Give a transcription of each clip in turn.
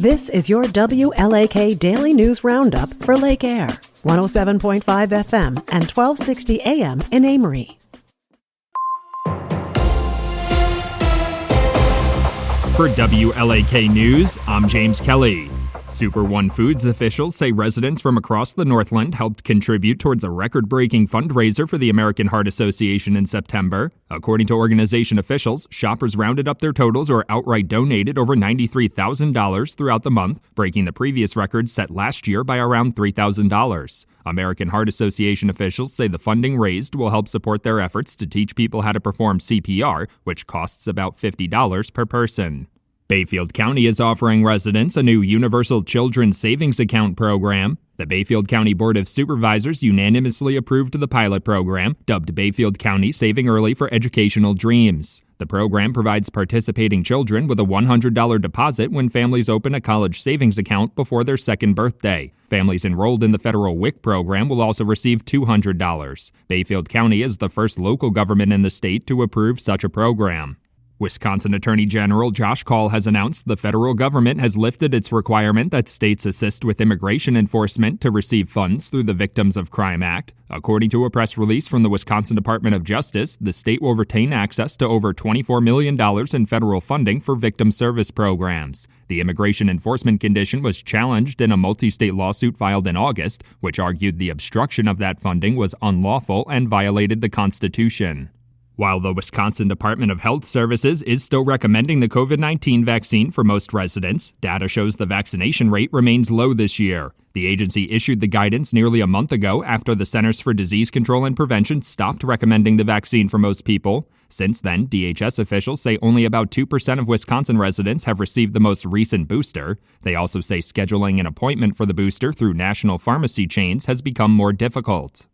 This is your WLAK Daily News Roundup for Lake Air, 107.5 FM and 1260 AM in Amory. For WLAK News, I'm James Kelly. Super One Foods officials say residents from across the Northland helped contribute towards a record-breaking fundraiser for the American Heart Association in September. According to organization officials, shoppers rounded up their totals or outright donated over $93,000 throughout the month, breaking the previous record set last year by around $3,000. American Heart Association officials say the funding raised will help support their efforts to teach people how to perform CPR, which costs about $50 per person. Bayfield County is offering residents a new Universal Children's Savings Account program. The Bayfield County Board of Supervisors unanimously approved the pilot program, dubbed Bayfield County Saving Early for Educational Dreams. The program provides participating children with a $100 deposit when families open a college savings account before their second birthday. Families enrolled in the federal WLAK program will also receive $200. Bayfield County is the first local government in the state to approve such a program. Wisconsin Attorney General Josh Kaul has announced the federal government has lifted its requirement that states assist with immigration enforcement to receive funds through the Victims of Crime Act. According to a press release from the Wisconsin Department of Justice, the state will retain access to over $24 million in federal funding for victim service programs. The immigration enforcement condition was challenged in a multi-state lawsuit filed in August, which argued the obstruction of that funding was unlawful and violated the Constitution. While the Wisconsin Department of Health Services is still recommending the COVID-19 vaccine for most residents, data shows the vaccination rate remains low this year. The agency issued the guidance nearly a month ago after the Centers for Disease Control and Prevention stopped recommending the vaccine for most people. Since then, DHS officials say only about 2% of Wisconsin residents have received the most recent booster. They also say scheduling an appointment for the booster through national pharmacy chains has become more difficult.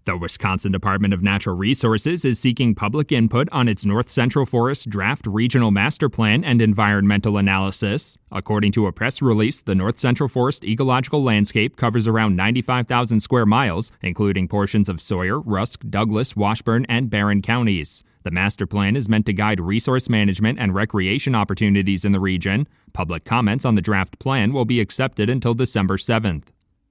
The Wisconsin Department of Natural Resources is seeking public input on its North Central Forest Draft Regional Master Plan and environmental analysis. According to a press release, the North Central Forest ecological landscape covers around 95,000 square miles, including portions of Sawyer, Rusk, Douglas, Washburn, and Barron counties. The master plan is meant to guide resource management and recreation opportunities in the region. Public comments on the draft plan will be accepted until December 7th.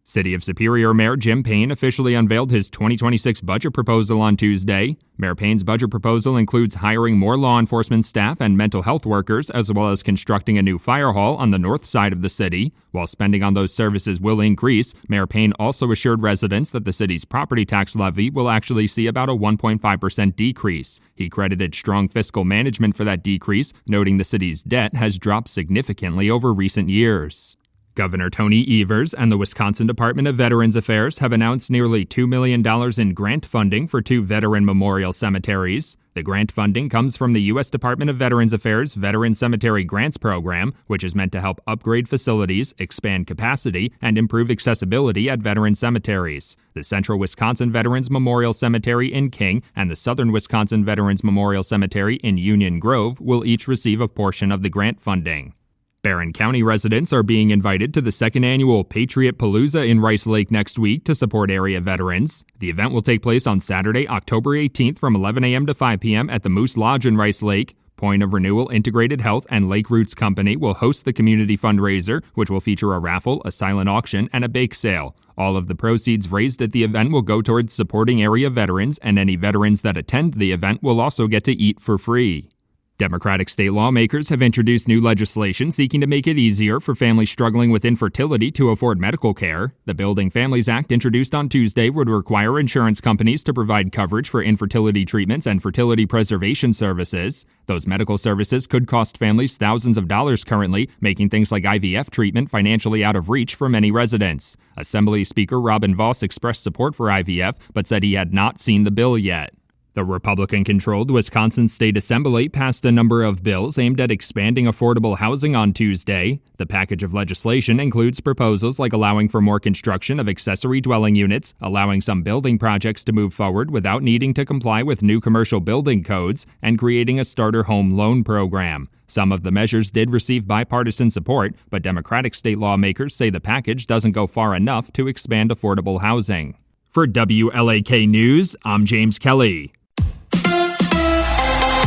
City of Superior Mayor Jim Payne officially unveiled his 2026 budget proposal on Tuesday. Mayor Payne's budget proposal includes hiring more law enforcement staff and mental health workers, as well as constructing a new fire hall on the north side of the city. While spending on those services will increase, Mayor Payne also assured residents that the city's property tax levy will actually see about a 1.5% decrease. He credited strong fiscal management for that decrease, noting the city's debt has dropped significantly over recent years. Governor Tony Evers and the Wisconsin Department of Veterans Affairs have announced nearly $2 million in grant funding for 2 veteran memorial cemeteries. The grant funding comes from the U.S. Department of Veterans Affairs Veteran Cemetery Grants Program, which is meant to help upgrade facilities, expand capacity, and improve accessibility at veteran cemeteries. The Central Wisconsin Veterans Memorial Cemetery in King and the Southern Wisconsin Veterans Memorial Cemetery in Union Grove will each receive a portion of the grant funding. Barron County residents are being invited to the second annual Patriot Palooza in Rice Lake next week to support area veterans. The event will take place on Saturday, October 18th from 11 a.m. to 5 p.m. at the Moose Lodge in Rice Lake. Point of Renewal Integrated Health and Lake Roots Company will host the community fundraiser, which will feature a raffle, a silent auction, and a bake sale. All of the proceeds raised at the event will go towards supporting area veterans, and any veterans that attend the event will also get to eat for free. Democratic state lawmakers have introduced new legislation seeking to make it easier for families struggling with infertility to afford medical care. The Building Families Act, introduced on Tuesday, would require insurance companies to provide coverage for infertility treatments and fertility preservation services. Those medical services could cost families thousands of dollars currently, making things like IVF treatment financially out of reach for many residents. Assembly Speaker Robin Vos expressed support for IVF, but said he had not seen the bill yet. The Republican-controlled Wisconsin State Assembly passed a number of bills aimed at expanding affordable housing on Tuesday. The package of legislation includes proposals like allowing for more construction of accessory dwelling units, allowing some building projects to move forward without needing to comply with new commercial building codes, and creating a starter home loan program. Some of the measures did receive bipartisan support, but Democratic state lawmakers say the package doesn't go far enough to expand affordable housing. For WLAK News, I'm James Kelly.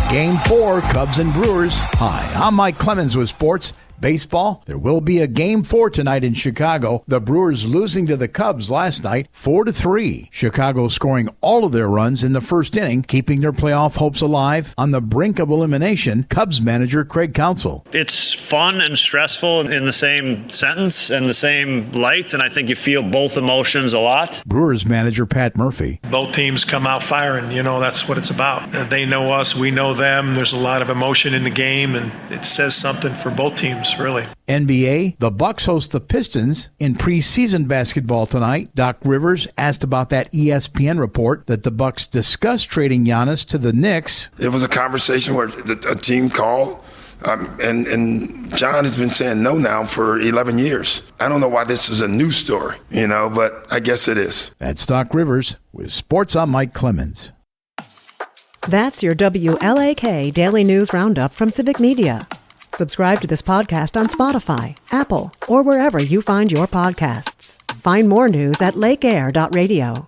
Game 4, Cubs and Brewers. Hi, I'm Mike Clemens with sports. Baseball, there will be a Game 4 tonight in Chicago. The Brewers losing to the Cubs last night 4-3. Chicago scoring all of their runs in the first inning, keeping their playoff hopes alive. On the brink of elimination, Cubs manager Craig Counsell. It's fun and stressful in the same sentence and the same light, and I think you feel both emotions a lot. Brewers manager Pat Murphy. Both teams come out firing, that's what it's about. They know us, we know them. There's a lot of emotion in the game, and it says something for both teams. Really. NBA, the Bucks host the Pistons in preseason basketball tonight. Doc Rivers asked about that ESPN report that the Bucks discussed trading Giannis to the Knicks. It was a conversation where a team called, and John has been saying no now for 11 years. I don't know why this is a news story, but I guess it is. That's Doc Rivers with Sports. I'm Mike Clemens. That's your WLAK Daily News Roundup from Civic Media. Subscribe to this podcast on Spotify, Apple, or wherever you find your podcasts. Find more news at lakeair.radio.